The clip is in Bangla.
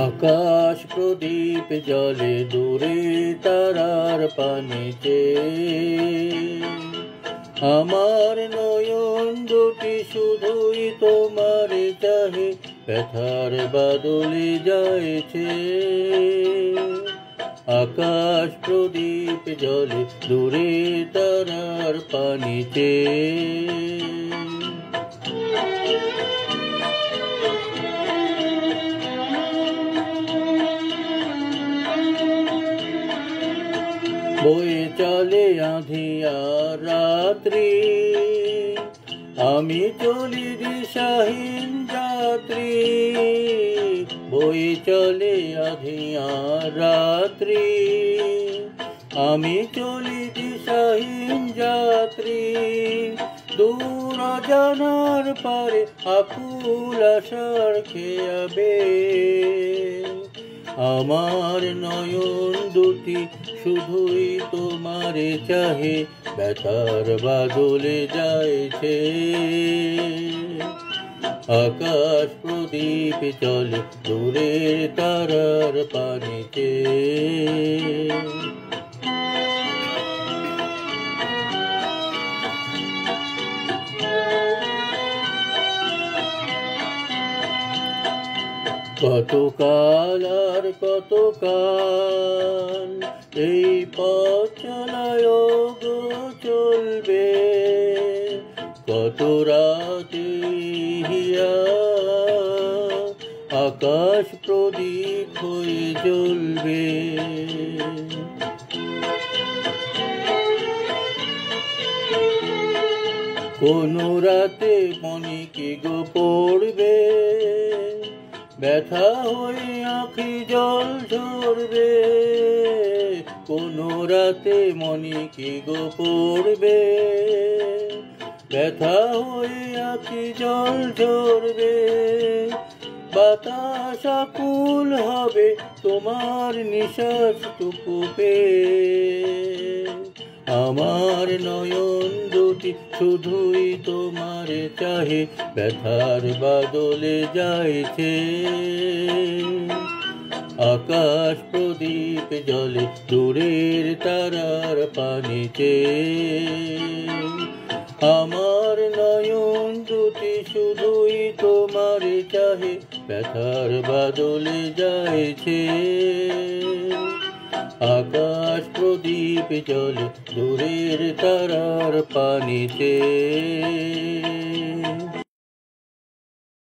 আকাশ প্রদীপ জলে দূরে তারার পানিতে আমার নয়ন দুটি শুধুই তোমার চাহে ব্যথার বাদলে যাইছে। আকাশ প্রদীপ জলে দূরে তারার পানিতে বয়ে চলে আঁধিয়ার রাত্রি, আমি চলি দিশাহীন যাত্রী। বয়ে চলে আঁধিয়ার রাত্রি, আমি চলি দিশাহীন যাত্রী। দূর জানার পারে আকুল আশার খেয়াবে আমার নয়ন দুটি শুধুই তোমারে চাহে ব্যথার বাদলে যাইছে। আকাশ প্রদীপ চলে দূরের তারার পানিতে কতকাল আর কতকাল এই পথ চলায় গো চলবে, কত রাতে হিয়া আকাশ প্রদীপ হয়ে জ্বলবে। কোন রাতে মনে কি গো পড়বে, ব্যথা হয়ে আঁখি জল ঝরবে। কোন রাতে মনে কি গো পড়বে, ব্যথা হয়ে আঁখি জল ঝরবে। বাতাস আকুল হবে তোমার নিঃশ্বাস টুকু পেয়ে, আমার নয়ন দুটি শুধুই তোমার চাহে ব্যথার বাদলে যাইছে। আকাশ প্রদীপ জলে দূরের তারার পানিতে আমার নয়ন দুটি শুধুই তোমার চাহে ব্যথার বাদলে যাইছে। আকাশ প্রদীপ জলে দূরের তারার পানিতে।